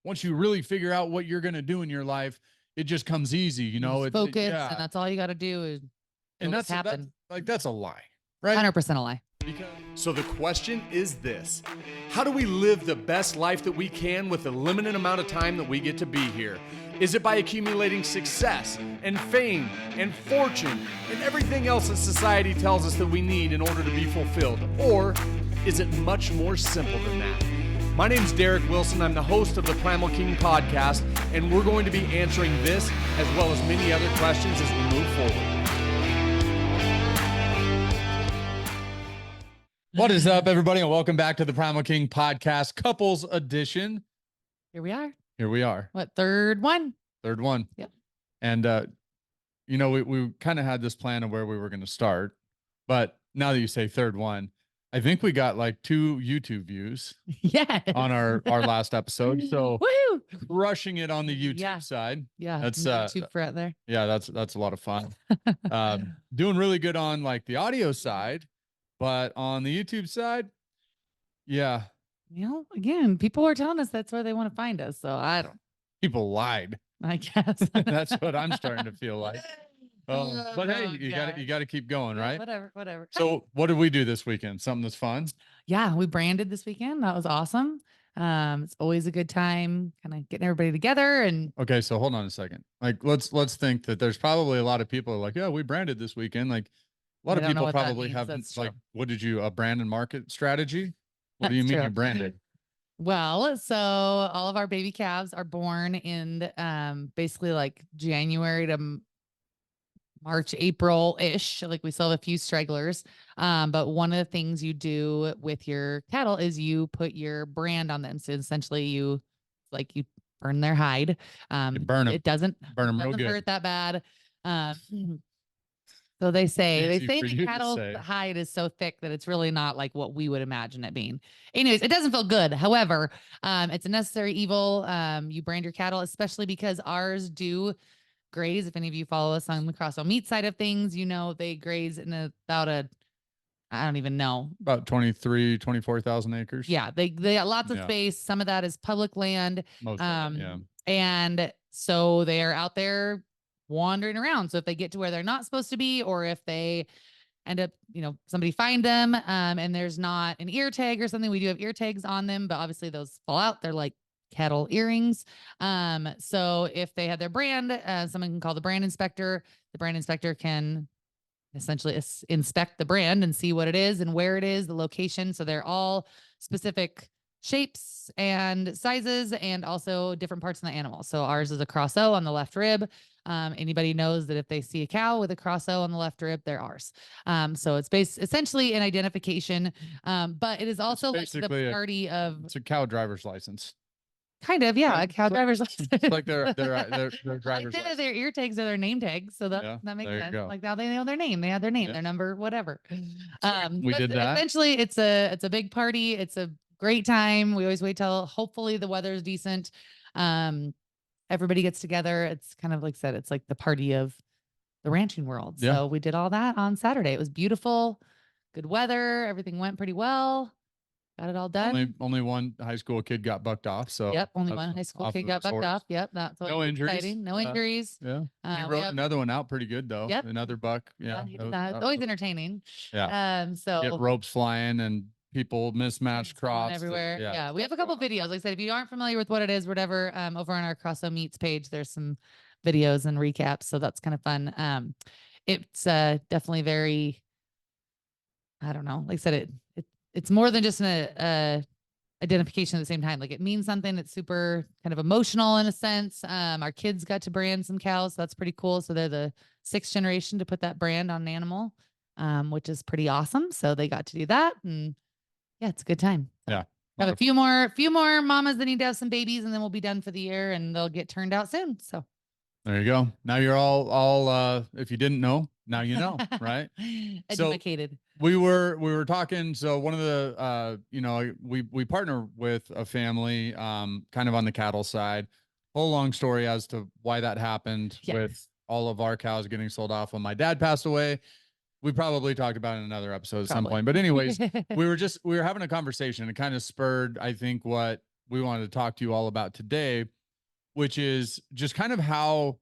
once you really figure out what you're going to do in your life, it just comes easy, you know, it's focus, and that's all you got to do is and that's happen. That's a lie, right? 100% a lie. So the question is this: how do we live the best life that we can with the limited amount of time that we get to be here? Is it by accumulating success and fame and fortune and everything else that society tells us that we need in order to be fulfilled? Or is it much more simple than that? My name's Jess Wilson. I'm the host of the Primal King podcast, and we're going to be answering this as well as many other questions as we move forward. What is up, everybody, and welcome back to the Primal King podcast, couples edition. Here we are. Here we are. What, third one? Third one. Yep. And, you know, we kind of had this plan of where we were going to start, but now that you say third one, I think we got like 2 YouTube views on our last episode. So woohoo! Rushing it on the YouTube side. Yeah. That's YouTube for out there. Yeah, that's a lot of fun. Doing really good on like the audio side, but on the YouTube side, yeah. You know, again, people are telling us that's where they want to find us. So I don't. People lied. I guess. That's what I'm starting to feel like. But hey, you got to keep going, right? Whatever. So what did we do this weekend? Something that's fun? Yeah, we branded this weekend. That was awesome. It's always a good time kind of getting everybody together. And okay, so hold on a second. Like, let's think that there's probably a lot of people like, yeah, we branded this weekend. Like a lot of people probably haven't, like, what did you, a brand and market strategy? What do you mean you branded? Well, so all of our baby calves are born in basically like January to March, April-ish. Like we still have a few stragglers. But one of the things you do with your cattle is you put your brand on them. So essentially you burn their hide. You burn them. It doesn't hurt that bad. So they say the cattle's hide is so thick that it's really not like what we would imagine it being. Anyways, it doesn't feel good. However, it's a necessary evil. You brand your cattle, especially because ours do graze. If any of you follow us on the Crosso meat side of things, you know, they graze in about I don't even know. About 24,000 acres. Yeah. They got lots of space. Some of that is public land. Most of it, and so they are out there wandering around. So if they get to where they're not supposed to be, or if they end up, you know, somebody find them and there's not an ear tag or something, we do have ear tags on them, but obviously those fall out. They're like cattle earrings. So if they have their brand, someone can call the brand inspector. The brand inspector can essentially inspect the brand and see what it is and where it is, the location. So they're all specific shapes and sizes and also different parts of the animal. So ours is a Crosso on the left rib. Anybody knows that if they see a cow with a Crosso on the left rib, they're ours. So it's essentially an identification. But it is also like the party of it's a cow driver's license. Kind of, yeah, a cow driver's license. It's like their driver's license. Their ear tags are their name tags, so that makes sense. Like now they know their name, they have their name, their number, whatever. We did that. Essentially, it's a big party. It's a great time. We always wait till hopefully the weather is decent. Everybody gets together. It's kind of like I said, it's like the party of the ranching world. Yeah. So we did all that on Saturday. It was beautiful, good weather. Everything went pretty well. Got it all done. Only one high school kid got bucked off. So only one high school kid got bucked off. Yep, that's no injuries. Exciting. No injuries. Yeah, he wrote another one out pretty good though. Yep, another buck. Yeah, it's always entertaining. Yeah. So get ropes flying and people mismatched crops everywhere. Yeah, we have a couple videos. Like I said, if you aren't familiar with what it is, whatever, over on our Crosso Meats page, there's some videos and recaps. So that's kind of fun. It's definitely very. I don't know. Like I said, it's more than just an identification at the same time. Like it means something that's super kind of emotional in a sense. Our kids got to brand some cows. So that's pretty cool. So they're the 6th generation to put that brand on an animal, which is pretty awesome. So they got to do that. And yeah, it's a good time. Yeah. Have a few more mamas that need to have some babies and then we'll be done for the year and they'll get turned out soon. So there you go. Now you're all if you didn't know, now you know, right? Educated. So we were talking. So one of the we partner with a family kind of on the cattle side. Whole long story as to why that happened with all of our cows getting sold off when my dad passed away. We probably talked about it in another episode at some point. But anyways, we were having a conversation. It kind of spurred, I think, what we wanted to talk to you all about today, which is just kind of how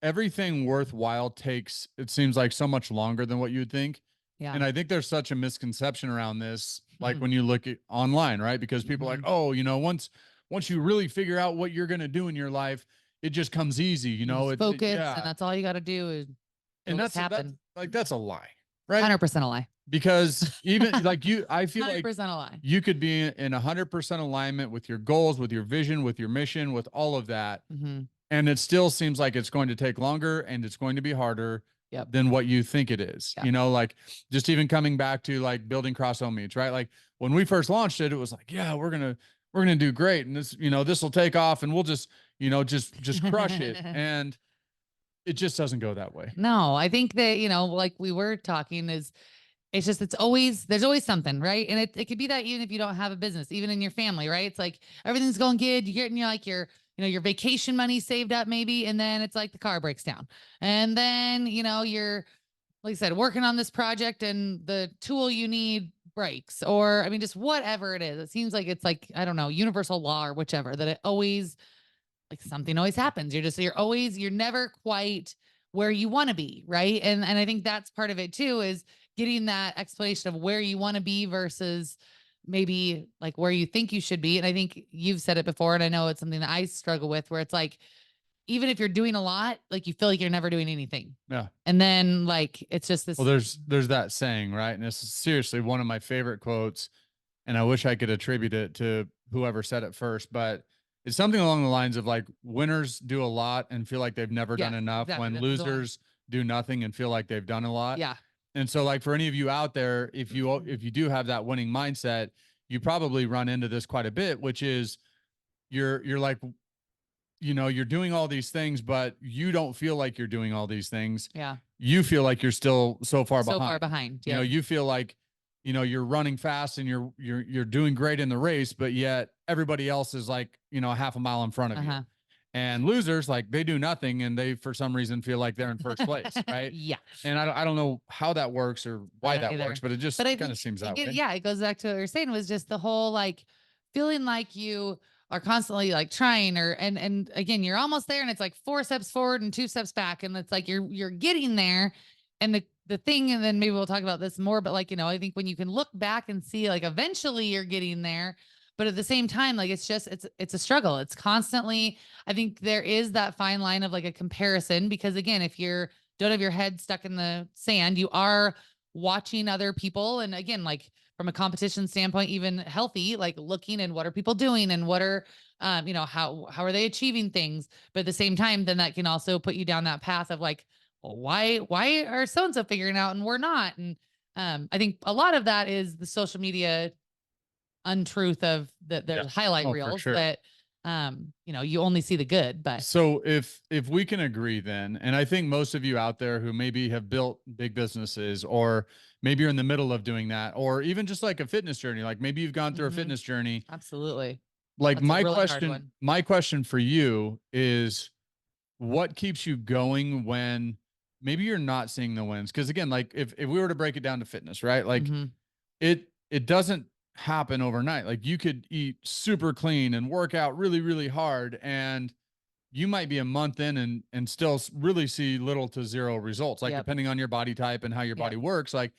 everything worthwhile takes, it seems like, so much longer than what you would think. Yeah. And I think there's such a misconception around this, like Mhm. when you look at online, right? Because people are like, Mhm. oh, once you really figure out what you're going to do in your life, it just comes easy, You just focus, and yeah. that's all you got to do, is And it'll just that's happen. like, that's a lie, right? 100% a lie. Because even like I feel like 100% a lie. you could be in 100% alignment with your goals, with your vision, with your mission, with all of that. Mhm. And it still seems like it's going to take longer and it's going to be harder Yep. than what you think it is. Yep. Like just even coming back to like building cross-owned meats, right? Like when we first launched it, it was like, yeah, we're going to do great. And this will take off and we'll just crush it. And it just doesn't go that way. No, I think that, like we were talking, it's just, there's always something, right? And it could be that even if you don't have a business, even in your family, right? It's like everything's going good. You're getting your vacation money saved up maybe. And then it's like the car breaks down. And then, you're, like I said, working on this project and the tool you need breaks, or I mean, just whatever it is. It seems like it's like, I don't know, universal law or whichever, that it always, like, something always happens. You're never quite where you want to be. Right. And I think that's part of it too, is getting that explanation of where you want to be versus maybe like where you think you should be. And I think you've said it before, and I know it's something that I struggle with, where it's like, even if you're doing a lot, like you feel like you're never doing anything. Yeah. And then like, it's just this. Well, there's that saying, right? And this is seriously one of my favorite quotes. And I wish I could attribute it to whoever said it first, but it's something along the lines of like, winners do a lot and feel like they've never done enough, exactly. when That's the one. losers do nothing and feel like they've done a lot. Yeah. And so like for any of you out there, if you do have that winning mindset, you probably run into this quite a bit, which is you're like, you're doing all these things, but you don't feel like you're doing all these things. Yeah. You feel like you're still so far So behind. far behind. Yeah. Yeah. You feel like, you're running fast and you're doing great in the race, but yet everybody else is like, a half a mile in front of you. And losers, like, they do nothing and they, for some reason, feel like they're in first place. Right. Yeah. And I don't know how that works or why that works, but it just kind of seems that way. Yeah. It goes back to what you're saying, was just the whole, like, feeling like you are constantly like trying, and again, you're almost there, and it's like 4 steps forward and 2 steps back. And it's like, you're getting there. And the thing, and then maybe we'll talk about this more, but like, I think when you can look back and see, like, eventually you're getting there, but at the same time, like, it's a struggle. It's constantly, I think there is that fine line of like a comparison, because again, if don't have your head stuck in the sand, you are watching other people. And again, like from a competition standpoint, even healthy, like looking and what are people doing and what are, how are they achieving things? But at the same time, then that can also put you down that path of like, well, why are so-and-so figuring out and we're not? And I think a lot of that is the social media untruth of the highlight reels that, you only see the good. But so if we can agree then, and I think most of you out there who maybe have built big businesses, or maybe you're in the middle of doing that, or even just like a fitness journey, like maybe you've gone through a fitness journey. Absolutely. Like, that's my question for you is, what keeps you going when maybe you're not seeing the wins? Because again, like if we were to break it down to fitness, right? Like it doesn't happen overnight. Like you could eat super clean and work out really, really hard, and you might be a month in and still really see little to zero results, like depending on your body type and how your body works. Like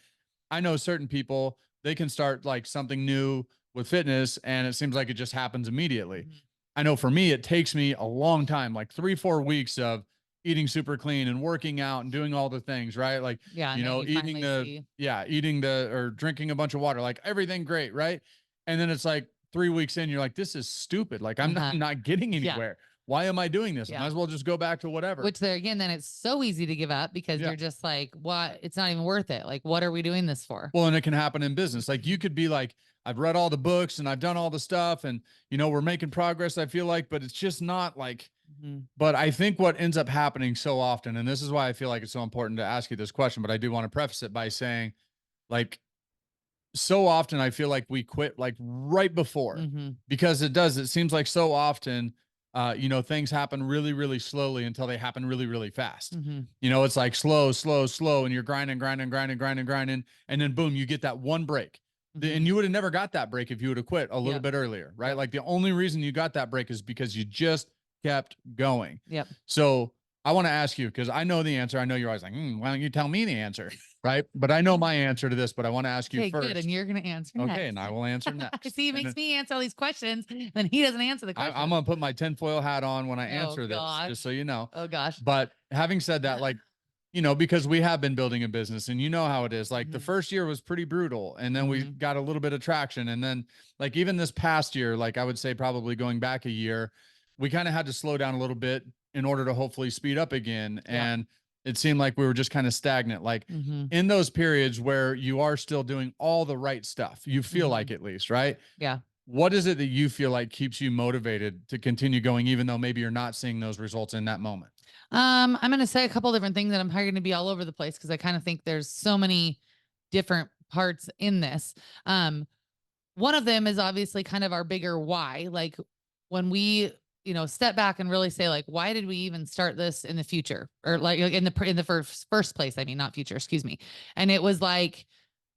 I know certain people, they can start like something new with fitness and it seems like it just happens immediately. I know for me, it takes me a long time, like 3-4 weeks of eating super clean and working out and doing all the things, right? Like, eating or drinking a bunch of water, like everything great. Right. And then it's like 3 weeks in, you're like, this is stupid. Like I'm not getting anywhere. Why am I doing this? I might as well just go back to whatever. Which there again, then it's so easy to give up, because you're just like, what? It's not even worth it. Like, what are we doing this for? Well, and it can happen in business. Like you could be like, I've read all the books and I've done all the stuff and, we're making progress, I feel like, but it's just not like, but I think what ends up happening so often, and this is why I feel like it's so important to ask you this question, but I do want to preface it by saying, like, so often I feel like we quit like right before, because it seems like so often, things happen really, really slowly until they happen really, really fast. It's like slow, and you're grinding. And then boom, you get that one break. and you would have never got that break if you would have quit a little Yep. bit earlier, right? Yep. Like the only reason you got that break is because you just kept going. Yep. So I want to ask you, because I know the answer. I know you're always like, why don't you tell me the answer? Right. But I know my answer to this, but I want to ask you first. Good. And you're going to answer next. Okay. And I will answer next. See, he makes me answer all these questions, then he doesn't answer the question. I'm going to put my tinfoil hat on when I answer this, just so you know. Oh gosh. But having said that, like, because we have been building a business and you know how it is. Like the first year was pretty brutal, and then we got a little bit of traction. And then like even this past year, like I would say probably going back a year, we kind of had to slow down a little bit in order to hopefully speed up again. Yeah. And it seemed like we were just kind of stagnant. Like in those periods where you are still doing all the right stuff, you feel like, at least, right? Yeah. What is it that you feel like keeps you motivated to continue going, even though maybe you're not seeing those results in that moment? I'm going to say a couple different things, that I'm probably going to be all over the place because I kind of think there's so many different parts in this. One of them is obviously kind of our bigger why. Like when we, step back and really say, like, why did we even start this in the future, or like in the first place? I mean, not future, excuse me. And it was like,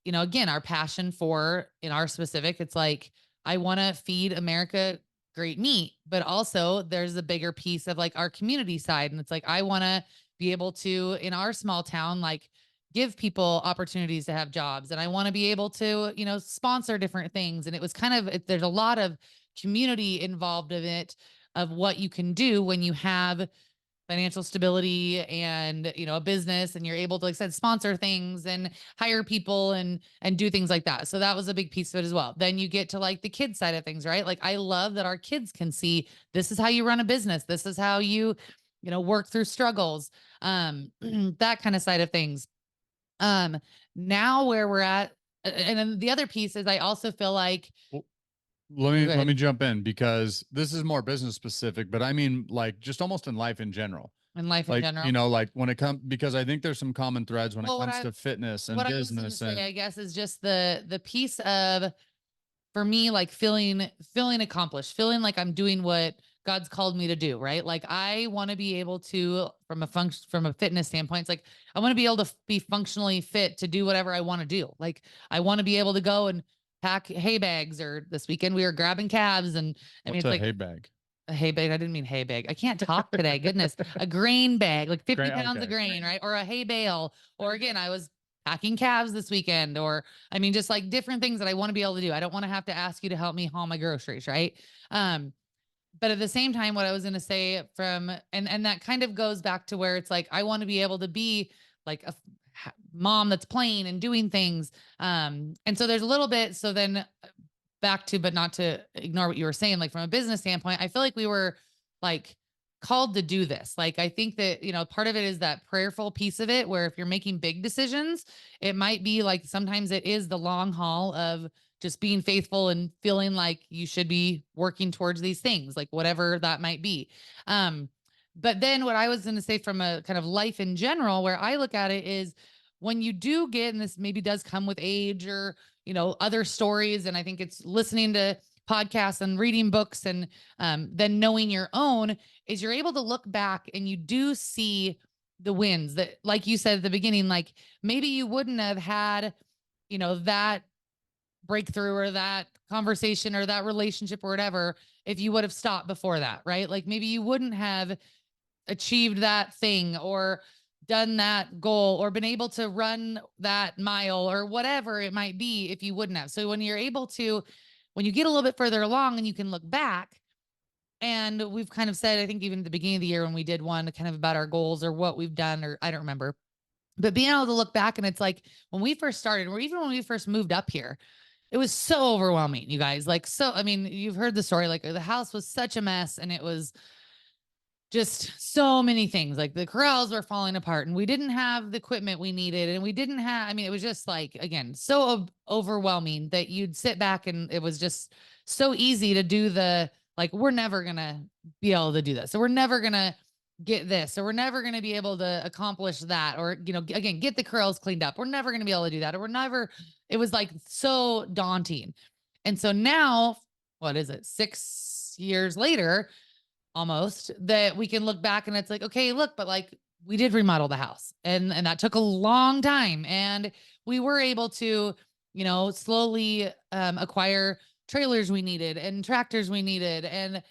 again, our passion for, in our specific, it's like, I want to feed America great meat, but also there's a bigger piece of like our community side. And it's like, I want to be able to, in our small town, like give people opportunities to have jobs. And I want to be able to, sponsor different things. And it was kind of, there's a lot of community involved in it, of what you can do when you have financial stability and, a business, and you're able to, like I said, sponsor things and hire people and do things like that. So that was a big piece of it as well. Then you get to like the kids side of things, right? Like I love that our kids can see, this is how you run a business. This is how you, work through struggles. That kind of side of things. Now where we're at, and then the other piece is I also feel like, let me jump in, because this is more business specific, but I mean like just almost in life in general. In life in general, like when it comes, because I think there's some common threads when it comes to fitness and business. And I guess is just the piece of, for me, like feeling accomplished, feeling like I'm doing what God's called me to do, right? Like I want to be able to, from a fitness standpoint, it's like I want to be able to be functionally fit to do whatever I want to do. Like I want to be able to go and pack hay bags, or this weekend we were grabbing calves, and it's like hay bag. A hay bag. I didn't mean hay bag. I can't talk today. Goodness. A grain bag, like 50 pounds of grain, right? Or a hay bale. Or again, I was packing calves this weekend, or I mean, just like different things that I want to be able to do. I don't want to have to ask you to help me haul my groceries, right? But at the same time, what I was going to say and that kind of goes back to where it's like, I want to be able to be like a mom that's playing and doing things. And so there's a little bit, so then back to, but not to ignore what you were saying, like from a business standpoint, I feel like we were like called to do this. Like, I think that, part of it is that prayerful piece of it, where if you're making big decisions, it might be like, sometimes it is the long haul of just being faithful and feeling like you should be working towards these things, like whatever that might be. But then what I was going to say from a kind of life in general, where I look at it, is when you do get, and this maybe does come with age or, other stories. And I think it's listening to podcasts and reading books, and then knowing your own, is you're able to look back and you do see the wins that, like you said at the beginning, like maybe you wouldn't have had, that breakthrough or that conversation or that relationship or whatever, if you would have stopped before that, right? Like maybe you wouldn't have achieved that thing or done that goal or been able to run that mile or whatever it might be if you wouldn't have. So when you're able to, when you get a little bit further along and you can look back, and we've kind of said, I think even at the beginning of the year when we did one kind of about our goals or what we've done, or I don't remember, but being able to look back, and it's like when we first started, or even when we first moved up here, it was so overwhelming, you guys. Like, so, I mean, you've heard the story, like the house was such a mess, and it was just so many things. Like the corrals were falling apart, and we didn't have the equipment we needed. And we didn't have, I mean, it was just like, again, so overwhelming that you'd sit back, and it was just so easy to do like, we're never going to be able to do this. So we're never going to get this. So we're never going to be able to accomplish that. Or, again, get the corrals cleaned up. We're never going to be able to do that. Or it was like so daunting. And so now, what is it? 6 years later, almost, that we can look back and it's like, okay, look, but like we did remodel the house, and that took a long time, and we were able to slowly acquire trailers we needed and tractors we needed, and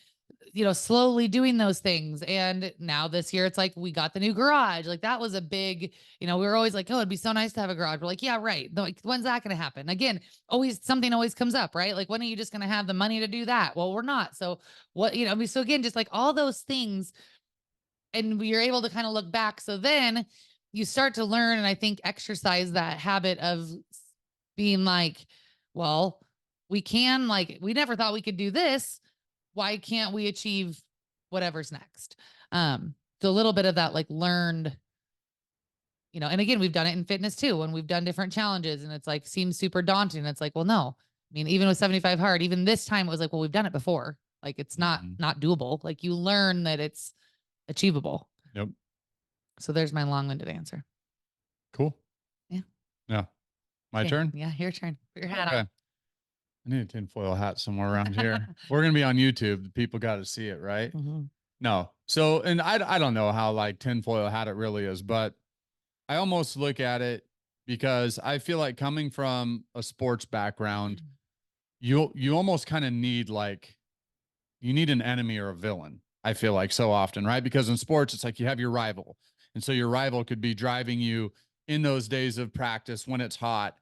slowly doing those things. And now this year it's like we got the new garage. Like that was a big, we were always like, oh, it'd be so nice to have a garage. We're like, yeah, right. Like, when's that going to happen? Again, always something always comes up, right? Like, when are you just going to have the money to do that? Well, we're not. So what, so again, just like all those things, and you're able to kind of look back. So then you start to learn, and I think exercise that habit of being like, well, we can, like, we never thought we could do this. Why can't we achieve whatever's next? So a little bit of that, like, learned, and again, we've done it in fitness too, when we've done different challenges and it's like, seems super daunting. It's like, well, no, I mean, even with 75 hard, even this time it was like, well, we've done it before. Like, it's not doable. Like, you learn that it's achievable. Yep. So there's my long-winded answer. Cool. Yeah. Yeah. My turn? Yeah, your turn. Put your hat Okay. on. I need a tinfoil hat somewhere around here. We're going to be on YouTube. The people got to see it, right? Mm-hmm. No. So, and I don't know how like tinfoil hat it really is, but I almost look at it because I feel like, coming from a sports background, you almost kind of need, like, you need an enemy or a villain. I feel like, so often, right? Because in sports, it's like you have your rival. And so your rival could be driving you in those days of practice when it's hot,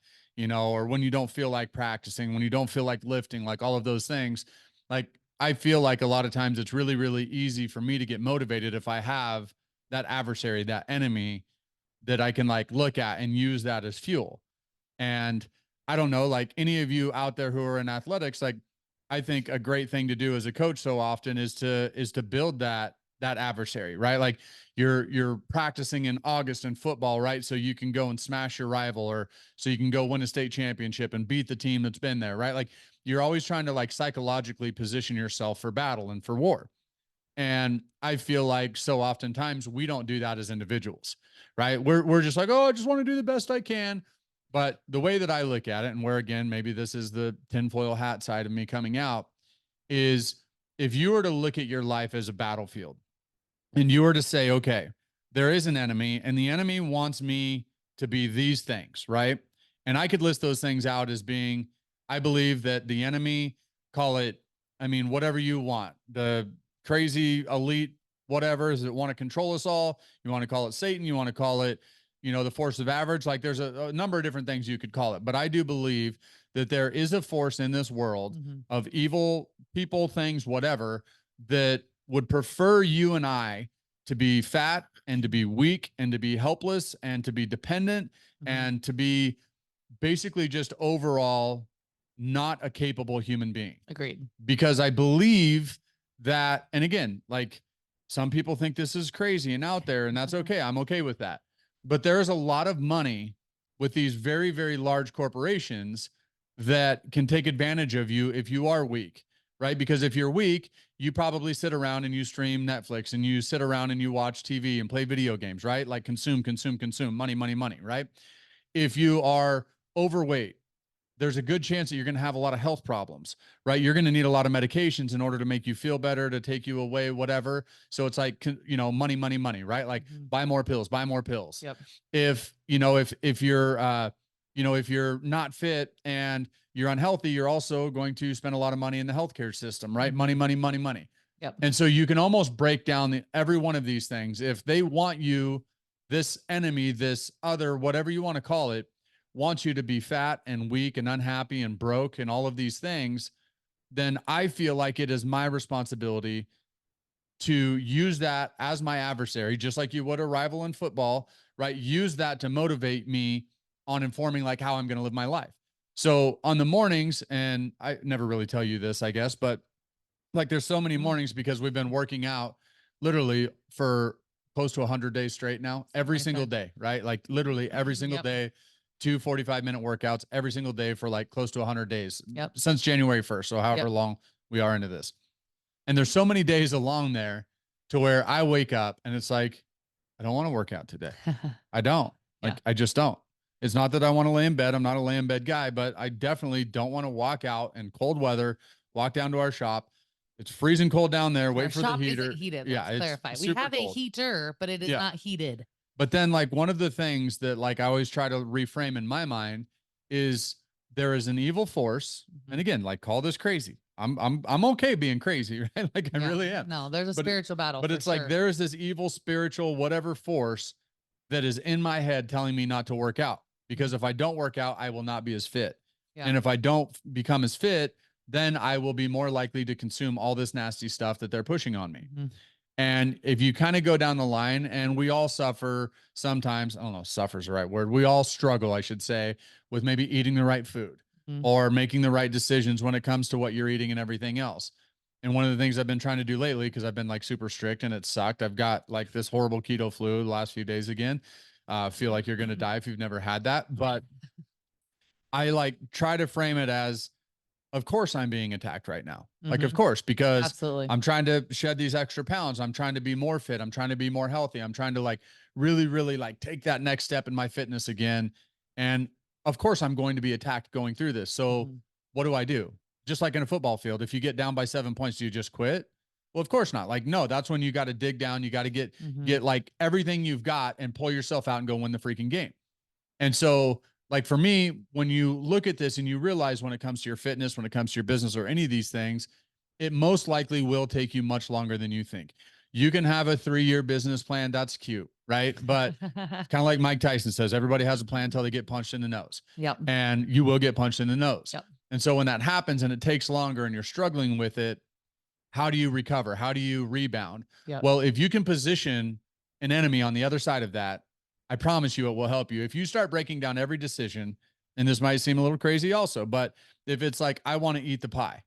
or when you don't feel like practicing, when you don't feel like lifting, like all of those things. Like, I feel like a lot of times it's really, really easy for me to get motivated if I have that adversary, that enemy that I can, like, look at and use that as fuel. And I don't know, like, any of you out there who are in athletics, like, I think a great thing to do as a coach so often is to build that adversary, right? Like, you're practicing in August in football, right? So you can go and smash your rival, or so you can go win a state championship and beat the team that's been there, right? Like, you're always trying to, like, psychologically position yourself for battle and for war. And I feel like so oftentimes we don't do that as individuals, right? We're just like, oh, I just want to do the best I can. But the way that I look at it, and where, again, maybe this is the tinfoil hat side of me coming out, is if you were to look at your life as a battlefield and you were to say, okay, there is an enemy and the enemy wants me to be these things, right? And I could list those things out as being, I believe that the enemy, call it, I mean, whatever you want, the crazy elite, whatever, is that want to control us all. You want to call it Satan. You want to call it, the force of average. Like, there's a number of different things you could call it, but I do believe that there is a force in this world of evil people, things, whatever, that would prefer you and I to be fat and to be weak and to be helpless and to be dependent and to be basically just overall not a capable human being. Agreed. Because I believe that, and again, like, some people think this is crazy and out there, and that's okay. I'm okay with that. But there is a lot of money with these very, very large corporations that can take advantage of you if you are weak, right? Because if you're weak, you probably sit around and you stream Netflix and you sit around and you watch TV and play video games, right? Like, consume, money, money, money, right? If you are overweight, there's a good chance that you're going to have a lot of health problems, right? You're going to need a lot of medications in order to make you feel better, to take you away, whatever. So it's like, money, money, money, right? Like, buy more pills, buy more pills. Yep. If you're, if you're not fit and you're unhealthy, you're also going to spend a lot of money in the healthcare system, right? Money, money, money, money. Yep. And so you can almost break down every one of these things. If they want you, this enemy, this other, whatever you want to call it, wants you to be fat and weak and unhappy and broke and all of these things, then I feel like it is my responsibility to use that as my adversary, just like you would a rival in football, right? Use that to motivate me on informing, like, how I'm going to live my life. So on the mornings, and I never really tell you this, I guess, but like, there's so many mornings because we've been working out literally for close to 100 days straight now, every single day, right? Like, literally every single day. 2 45-minute workouts every single day for like close to 100 days since January 1st. So however long we are into this. And there's so many days along there to where I wake up and it's like, I don't want to work out today. I don't. I just don't. It's not that I want to lay in bed. I'm not a lay in bed guy, but I definitely don't want to walk out in cold weather, walk down to our shop. It's freezing cold down there. Wait for the heater. Isn't heated. Yeah. Let's clarify. We have a heater, but it is not heated. But then, like, one of the things that, like, I always try to reframe in my mind is there is an evil force. And again, like, call this crazy. I'm okay being crazy, right? Like, I really am. No, there's a spiritual battle. But it's like, there is this evil, spiritual, whatever force that is in my head telling me not to work out, because if I don't work out, I will not be as fit. And if I don't become as fit, then I will be more likely to consume all this nasty stuff that they're pushing on me. And if you kind of go down the line, and we all suffer sometimes, I don't know, suffer's the right word. We all struggle, I should say, with maybe eating the right food or making the right decisions when it comes to what you're eating and everything else. And one of the things I've been trying to do lately, because I've been like super strict and it sucked. I've got like this horrible keto flu the last few days again. Feel like you're going to die if you've never had that. But I like try to frame it as, of course I'm being attacked right now. Like, of course, because I'm trying to shed these extra pounds. I'm trying to be more fit. I'm trying to be more healthy. I'm trying to like really, really like take that next step in my fitness again. And of course I'm going to be attacked going through this. So what do? Just like in a football field, if you get down by 7 points, do you just quit? Well, of course not. Like, no, that's when you got to dig down. You got to get like everything you've got and pull yourself out and go win the freaking game. And so, like, for me, when you look at this and you realize when it comes to your fitness, when it comes to your business or any of these things, it most likely will take you much longer than you think. You can have a 3-year business plan. That's cute, right? But kind of like Mike Tyson says, everybody has a plan until they get punched in the nose. And you will get punched in the nose. And so when that happens and it takes longer and you're struggling with it, how do you recover? How do you rebound? Well, if you can position an enemy on the other side of that, I promise you it will help you. If you start breaking down every decision, and this might seem a little crazy also, but if it's like, I want to eat the pie.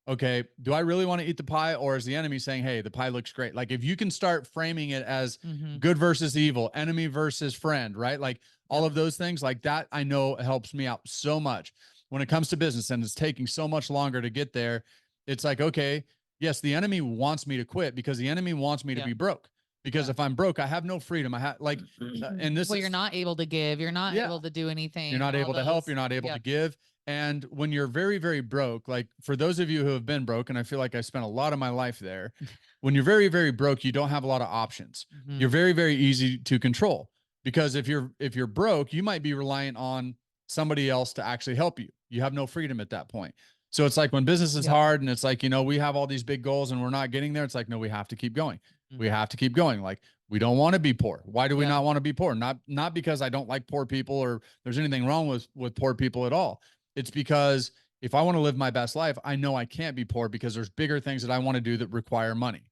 Okay, do I really want to eat the pie? Or is the enemy saying, hey, the pie looks great? Like, if you can start framing it as good versus evil, enemy versus friend, right? Like all of those things like that, I know helps me out so much when it comes to business, and it's taking so much longer to get there. It's like, okay, yes, the enemy wants me to quit because the enemy wants me to be broke. Because if I'm broke, I have no freedom. I have like, and this you're not able to give, you're not able to do anything. You're not able to help. You're not able to give. And when you're very, very broke, like for those of you who have been broke, and I feel like I spent a lot of my life there, when you're very, very broke, you don't have a lot of options. You're very, very easy to control, because if you're broke, you might be reliant on somebody else to actually help you. You have no freedom at that point. So it's like when business is hard and it's like, you know, we have all these big goals and we're not getting there. It's like, no, we have to keep going. We have to keep going. Like, we don't want to be poor. Why do we not want to be poor? Not because I don't like poor people or there's anything wrong with poor people at all. It's because if I want to live my best life, I know I can't be poor because there's bigger things that I want to do that require money.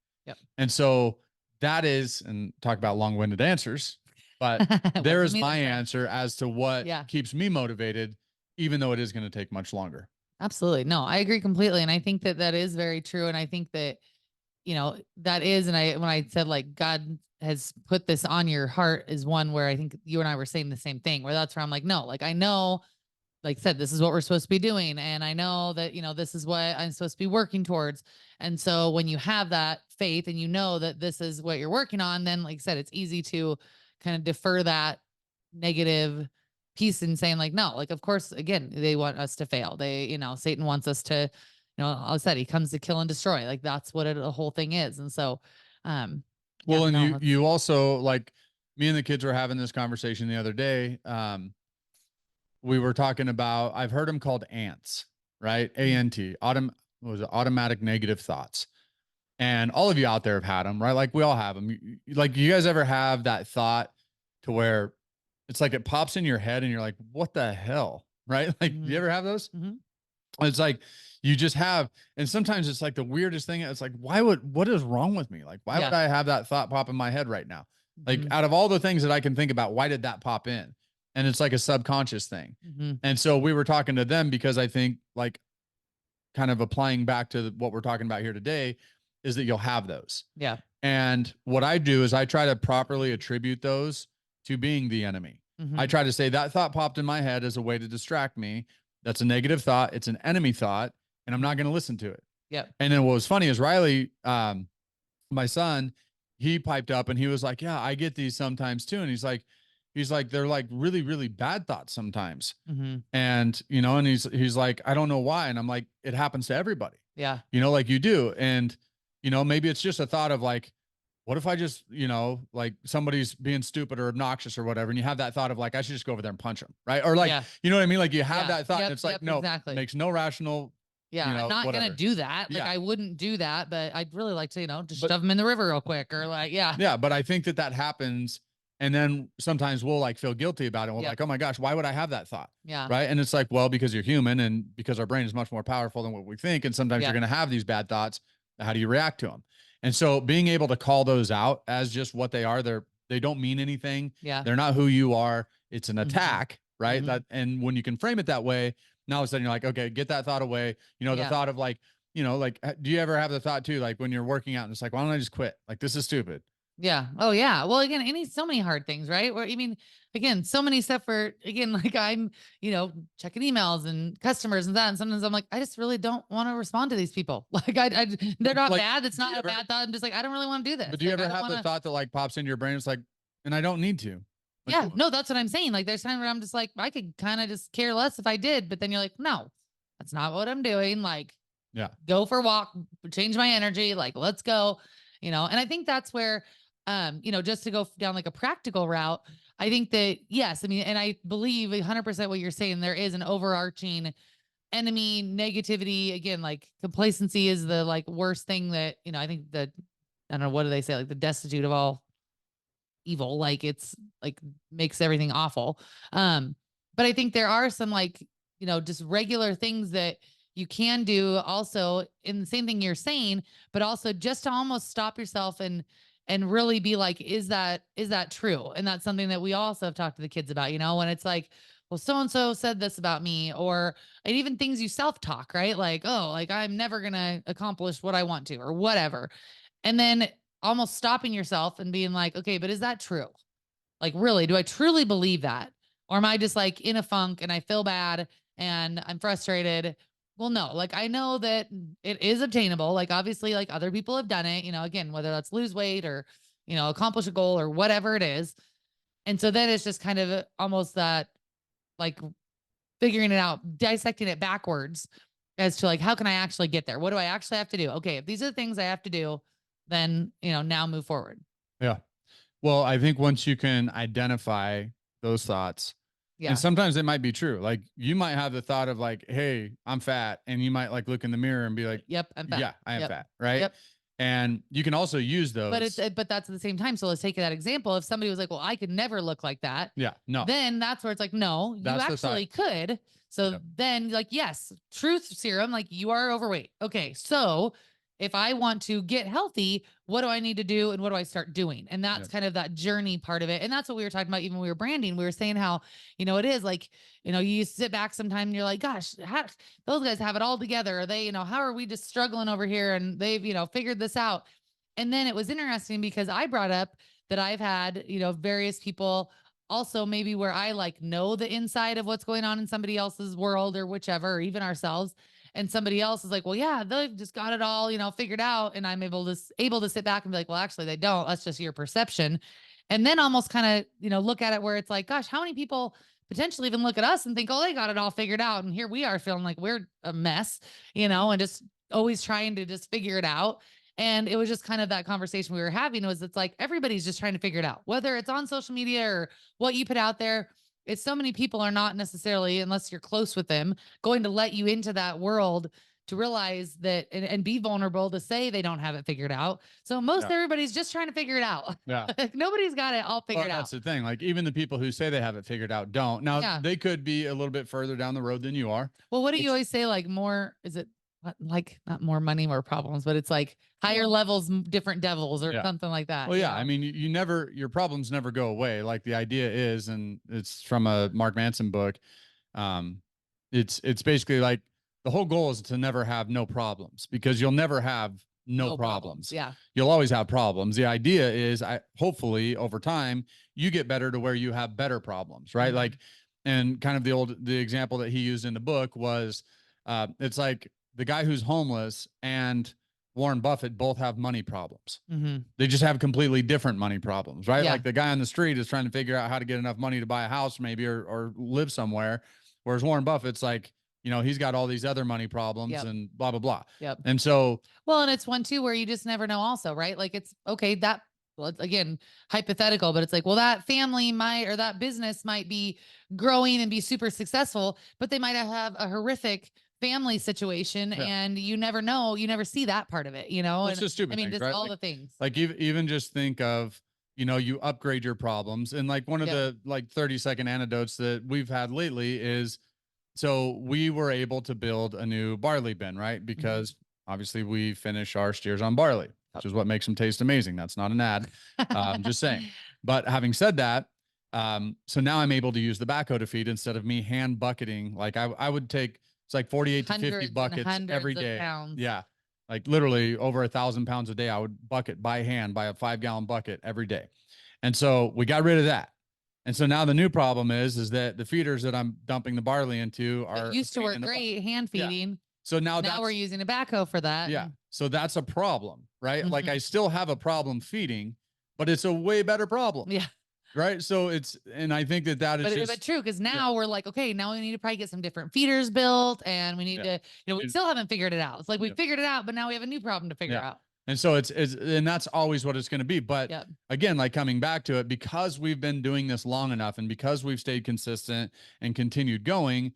And so that is, and talk about long-winded answers, but there is my answer as to what keeps me motivated, even though it is going to take much longer. Absolutely. No, I agree completely. And I think that that is very true. And I think that, you know, that is, and when I said like God has put this on your heart, is one where I think you and I were saying the same thing, where that's where I'm like, no, like I know, like I said, this is what we're supposed to be doing. And I know that, you know, this is what I'm supposed to be working towards. And so when you have that faith and you know that this is what you're working on, then like I said, it's easy to kind of defer that negative piece and saying like, no, like, of course, again, they want us to fail. They, you know, Satan wants us to, you know, I said, he comes to kill and destroy. Like that's what the whole thing is. And so, well, and you also, like, me and the kids were having this conversation the other day. We were talking about, I've heard them called ants, right? A-N-T, automatic negative thoughts. And all of you out there have had them, right? Like we all have them. Like, you guys ever have that thought to where it's like it pops in your head and you're like, what the hell? Right? Like, you ever have those? It's like, you just have, and sometimes it's like the weirdest thing. It's like, what is wrong with me? Like, why would I have that thought pop in my head right now? Like, out of all the things that I can think about, why did that pop in? And it's like a subconscious thing. And so we were talking to them because I think, like, kind of applying back to what we're talking about here today, is that you'll have those. And what I do is I try to properly attribute those to being the enemy. I try to say that thought popped in my head as a way to distract me. That's a negative thought. It's an enemy thought, and I'm not going to listen to it. And then what was funny is Riley, my son, he piped up and he was like, yeah, I get these sometimes too. And he's like, they're like really, really bad thoughts sometimes. And, you know, and he's like, I don't know why. And I'm like, it happens to everybody. You know, like you do. And, you know, maybe it's just a thought of like, what if I just, like somebody's being stupid or obnoxious or whatever. And you have that thought of like, I should just go over there and punch them. Right. Or like, Yeah. you know what I mean? Like you have Yeah. that thought Yep. and it's like, Yep. no, Exactly. makes no rational, Yeah. I'm not going to whatever. do that. Like Yeah. I wouldn't do that, but I'd really like to, just But shove them in the river real quick or like, yeah. yeah. But I think that happens. And then sometimes we'll like feel guilty about it. We're Yep. like, oh my gosh, why would I have that thought? Yeah. Right. And it's like, well, because you're human and because our brain is much more powerful than what we think. And sometimes Yeah. you're going to have these bad thoughts. How do you react to them? And so being able to call those out as just what they are, they don't mean anything. Yeah. They're not who you are. It's an Mhm. attack, right? Mhm. And when you can frame it that way, now all of a sudden you're like, okay, get that thought away. The Yeah. thought of like, like, do you ever have the thought too, like when you're working out and it's like, why don't I just quit? Like, this is stupid. Yeah. Oh yeah. Well, again, so many hard things, right? Where, I mean, again, so many stuff where, again, like I'm, checking emails and customers and that. And sometimes I'm like, I just really don't want to respond to these people. Like they're not Like, bad. It's not a bad thought. I'm just like, I don't really want to do this. But do you Like, ever have the thought that like pops into your brain? It's like, and I don't need to. Like, yeah, no, that's what I'm saying. Like there's times where I'm just like, I could kind of just care less if I did, but then you're like, no, that's not what I'm doing. Like, yeah, go for a walk, change my energy. Like, let's go, and I think that's where, just to go down like a practical route, I think that, yes, I mean, and I believe 100% what you're saying, there is an overarching enemy negativity. Again, like complacency is the like worst thing that, I think that, I don't know, what do they say? Like the destitute of all evil, like it's like makes everything awful. But I think there are some like, just regular things that you can do also in the same thing you're saying, but also just to almost stop yourself and really be like, is that true? And that's something that we also have talked to the kids about, when it's like, well, so and so said this about me, or and even things you self-talk, right? Like, oh, like I'm never gonna accomplish what I want to, or whatever. And then almost stopping yourself and being like, okay, but is that true? Like, really, do I truly believe that? Or am I just like in a funk and I feel bad and I'm frustrated? Well, no, like I know that it is obtainable. Like, obviously, like other people have done it, again, whether that's lose weight or, accomplish a goal or whatever it is. And so then it's just kind of almost that like figuring it out, dissecting it backwards as to like, how can I actually get there? What do I actually have to do? Okay, if these are the things I have to do, then, now move forward. Yeah. Well, I think once you can identify those thoughts, Yeah. and sometimes it might be true. Like you might have the thought of like, hey, I'm fat. And you might like look in the mirror and be like, yep, I'm fat. Yeah, I am Yep. fat. Right. Yep. And you can also use those. But that's at the same time. So let's take that example. If somebody was like, well, I could never look like that. Yeah. No. Then that's where it's like, no, you That's the actually could. So Yep. then like, yes, truth serum, like you are overweight. Okay. So if I want to get healthy, what do I need to do? And what do I start doing? And that's Yep. kind of that journey part of it. And that's what we were talking about. Even when we were branding, we were saying how, it is like, you sit back sometime and you're like, gosh, those guys have it all together. Or they, how are we just struggling over here? And they've, figured this out. And then it was interesting because I brought up that I've had, various people also maybe where I like know the inside of what's going on in somebody else's world or whichever, or even ourselves. And somebody else is like, well, yeah, they've just got it all, figured out. And I'm able to sit back and be like, well, actually they don't. That's just your perception. And then almost kind of, look at it where it's like, gosh, how many people potentially even look at us and think, oh, they got it all figured out. And here we are feeling like we're a mess, and just always trying to just figure it out. And it was just kind of that conversation we were having was it's like everybody's just trying to figure it out, whether it's on social media or what you put out there. It's so many people are not necessarily, unless you're close with them, going to let you into that world to realize that and be vulnerable to say they don't have it figured out. So most everybody's just trying to figure it out. Yeah. Nobody's got it all figured out. That's the thing. Like even the people who say they have it figured out don't. Now they could be a little bit further down the road than you are. Well, what do you always say? Like more, is it like not more money, more problems, but it's like higher levels, different devils or something like that. Well, yeah. I mean, your problems never go away. Like the idea is, and it's from a Mark Manson book. It's basically like the whole goal is to never have no problems because you'll never have no problems. Yeah. You'll always have problems. The idea is hopefully over time you get better to where you have better problems. Right. Mm-hmm. Like, and kind of the example that he used in the book was, it's like, the guy who's homeless and Warren Buffett both have money problems. Mm-hmm. They just have completely different money problems, right? Yeah. Like the guy on the street is trying to figure out how to get enough money to buy a house maybe or live somewhere. Whereas Warren Buffett's like, he's got all these other money problems and blah, blah, blah. Yep. And so. Well, and it's one too, where you just never know also, right? Like it's okay. That well, it's, again, hypothetical, but it's like, well, that family might, or that business might be growing and be super successful, but they might have a horrific family situation, Yeah. and you never know, you never see that part of it, you know? Well, it's And just stupid I mean, things, just right? all the things. Like even just think of, you upgrade your problems. And like one of Yeah. the like 30-second anecdotes that we've had lately is, so we were able to build a new barley bin, right? Because obviously we finish our steers on barley, which is what makes them taste amazing. That's not an ad. Just saying. But having said that, so now I'm able to use the backhoe to feed instead of me hand bucketing. Like I would take, it's like 48 to 50 Hundreds and buckets every hundreds of day. pounds. Yeah. Like literally over 1,000 pounds a day. I would bucket by hand, by a 5-gallon bucket every day. And so we got rid of that. And so now the new problem is that the feeders that I'm dumping the barley into are It used to work great hand Yeah. feeding. So now we're using a backhoe for that. yeah. So that's a problem, right? Like Mhm. I still have a problem feeding, but it's a way better problem, Yeah. right? So and I think that is But just, true, because now we're like, okay, now we need to probably get some different feeders built, and we need Yeah. to, we And- still haven't figured it out. It's like we Yeah. figured it out, but now we have a new problem to figure Yeah. out. And so and that's always what it's going to be. But Yep. again, like coming back to it, because we've been doing this long enough and because we've stayed consistent and continued going,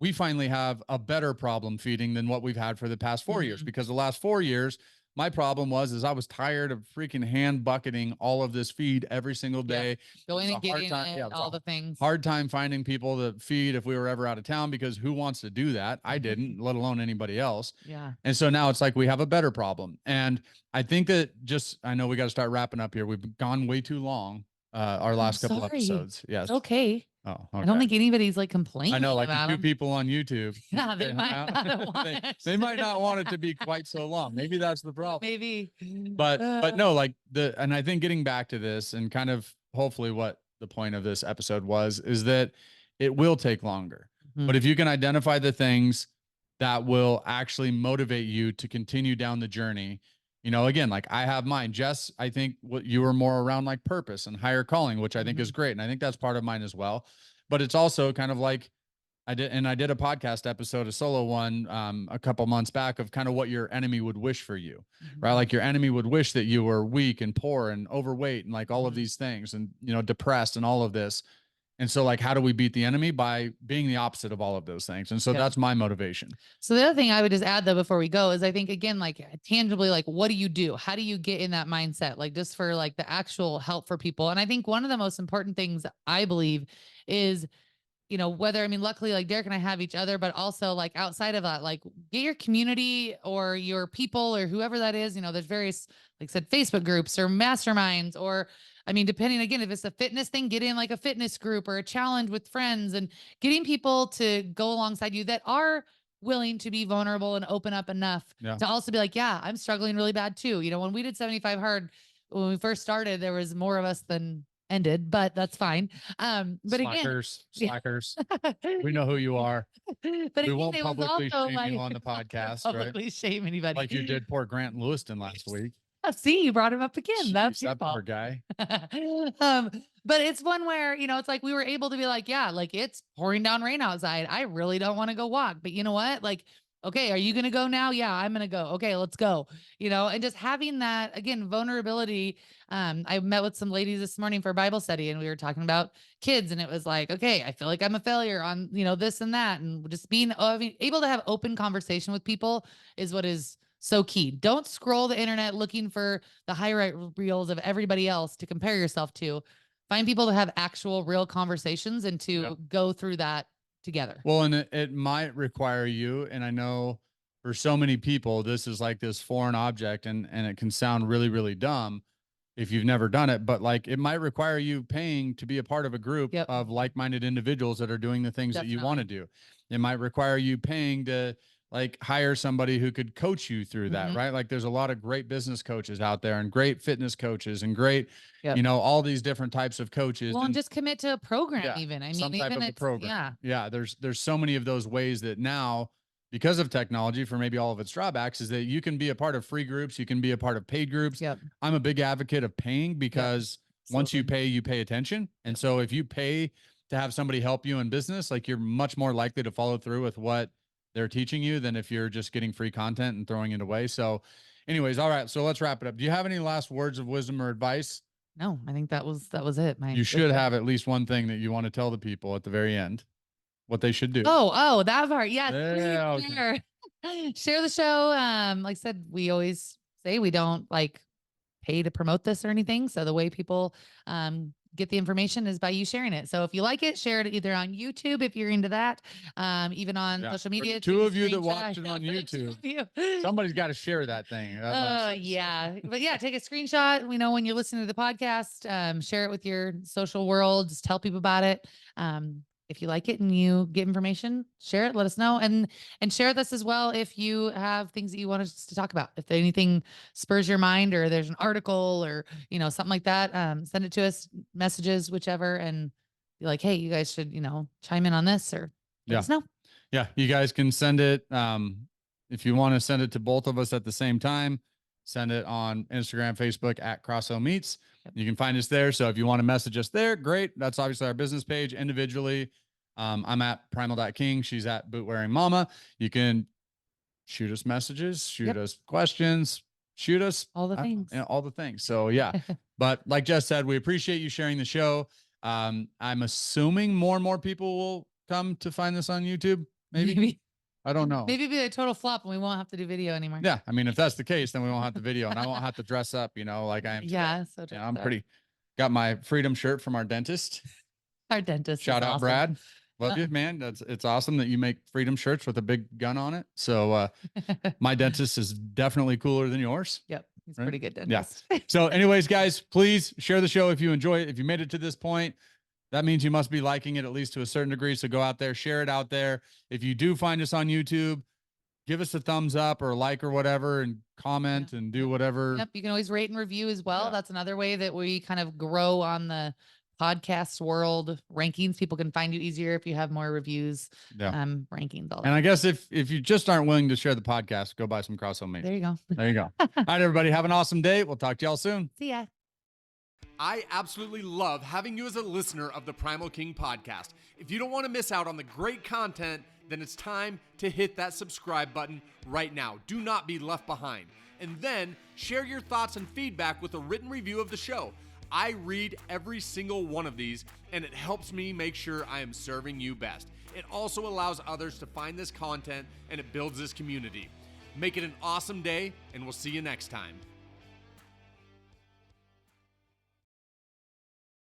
we finally have a better problem feeding than what we've had for the past 4 years. Mhm. Because the last 4 years, my problem is I was tired of freaking hand bucketing all of this feed every single day. Going It was and a hard getting time. it, Yeah, it was all a the things. hard time finding people to feed if we were ever out of town, because who wants to do that? I didn't, let alone anybody else. Yeah. And so now it's like we have a better problem. And I think that I know we got to start wrapping up here. We've gone way too long. Our last couple sorry. episodes. Yes. It's okay. Oh, okay. I don't think anybody's like complaining. I know, like about the 2 them. people on YouTube. Yeah, they might not want it. They might not want it to be quite so long. Maybe that's the problem. Maybe. But no, like and I think getting back to this and kind of hopefully what the point of this episode is that it will take longer. Mhm. But if you can identify the things that will actually motivate you to continue down the journey, again, like I have mine. Jess, I think what you were more around like purpose and higher calling, which I think is great. And I think that's part of mine as well. But it's also kind of like I did a podcast episode, a solo one, a couple months back, of kind of what your enemy would wish for you, right? Like your enemy would wish that you were weak and poor and overweight and like all of these things and, depressed and all of this. And so like, how do we beat the enemy? By being the opposite of all of those things. And so that's my motivation. So the other thing I would just add though, before we go, is I think, again, like tangibly, like what do you do? How do you get in that mindset? Like just for like the actual help for people. And I think one of the most important things I believe is, luckily like Derek and I have each other, but also like outside of that, like get your community or your people or whoever that is, there's various, like I said, Facebook groups or masterminds, or depending, again, if it's a fitness thing, get in like a fitness group or a challenge with friends, and getting people to go alongside you that are willing to be vulnerable and open up enough to also be like, yeah, I'm struggling really bad too. When we did 75 hard, when we first started, there was more of us than ended, but that's fine. But Slackers, again, we know who you are. But we again, won't it was publicly also shame like, you on the podcast, publicly shame anybody, like you did poor Grant Lewiston last week. See, you brought him up again. Jeez, That's your that fault. poor guy. But it's one where, it's like we were able to be like, yeah, like it's pouring down rain outside. I really don't want to go walk, but you know what? Like, okay, are you going to go now? Yeah, I'm going to go. Okay, let's go. And just having that, again, vulnerability. I met with some ladies this morning for Bible study, and we were talking about kids, and it was like, okay, I feel like I'm a failure on, this and that. And just being able to have open conversation with people is what is so key. Don't scroll the internet looking for the highlight reels of everybody else to compare yourself to. Find people to have actual real conversations and to go through that together. Well, and it might require you, and I know for so many people, this is like this foreign object, and it can sound really, really dumb if you've never done it, but like it might require you paying to be a part of a group of like-minded individuals that are doing the things that you want to do. It might require you paying to like hire somebody who could coach you through that, right? Like there's a lot of great business coaches out there and great fitness coaches and great, all these different types of coaches. Well, and just commit to a program even. Some type even of a program. Yeah. There's so many of those ways that now, because of technology, for maybe all of its drawbacks, is that you can be a part of free groups. You can be a part of paid groups. I'm a big advocate of paying, because once you pay attention. And so if you pay to have somebody help you in business, like you're much more likely to follow through with what they're teaching you than if you're just getting free content and throwing it away. So Anyways, all right. So let's wrap it up. Do you have any last words of wisdom or advice? No, I think that was it. You should have at least one thing that you want to tell the people at the very end, what they should do. Oh, that part. Yes. Yeah, Please share. Share the show. Like I said, we always say we don't like pay to promote this or anything. So the way people get the information is by you sharing it. So if you like it, share it either on YouTube if you're into that, even on social media. Two of you that watched it on YouTube, somebody's got to share that thing. Yeah. But yeah, take a screenshot. We know when you're listening to the podcast, share it with your social world. Just tell people about it. If you like it and you get information, share it, let us know, and share this as well if you have things that you want us to talk about. If anything spurs your mind or there's an article or, something like that, send it to us, messages, whichever, and be like, hey, you guys should, chime in on this or let us know. Yeah, you guys can send it. If you want to send it to both of us at the same time, send it on Instagram, Facebook at Crosso Meats. You can find us there. So if you want to message us there, great. That's obviously our business page. Individually, I'm at primal.king. She's at boot wearing mama. You can shoot us messages, shoot us questions, shoot us all the things. All the things. So yeah. But like Jess said, we appreciate you sharing the show. I'm assuming more and more people will come to find this on YouTube. Maybe. I don't know. Maybe it'll be a total flop and we won't have to do video anymore. Yeah. I mean, if that's the case, then we won't have the video and I won't have to dress up, like I am. Yeah. So I'm got my freedom shirt from our dentist. Our dentist. Shout out, awesome. Brad. Love you, man. It's awesome that you make freedom shirts with a big gun on it. So my dentist is definitely cooler than yours. Yep. He's pretty good dentist. Yeah. So anyways, guys, please share the show if you enjoy it. If you made it to this point, that means you must be liking it at least to a certain degree. So go out there, share it out there. If you do find us on YouTube, give us a thumbs up or like or whatever and comment and do whatever. Yep. You can always rate and review as well. Yeah. That's another way that we kind of grow on the podcast world rankings. People can find you easier if you have more reviews, rankings. All that. And I guess if you just aren't willing to share the podcast, go buy some Crosso Meats. There you go. There you go. All right, everybody. Have an awesome day. We'll talk to y'all soon. See ya. I absolutely love having you as a listener of the Primal King podcast. If you don't want to miss out on the great content, then it's time to hit that subscribe button right now. Do not be left behind. And then share your thoughts and feedback with a written review of the show. I read every single one of these, and it helps me make sure I am serving you best. It also allows others to find this content, and it builds this community. Make it an awesome day, and we'll see you next time.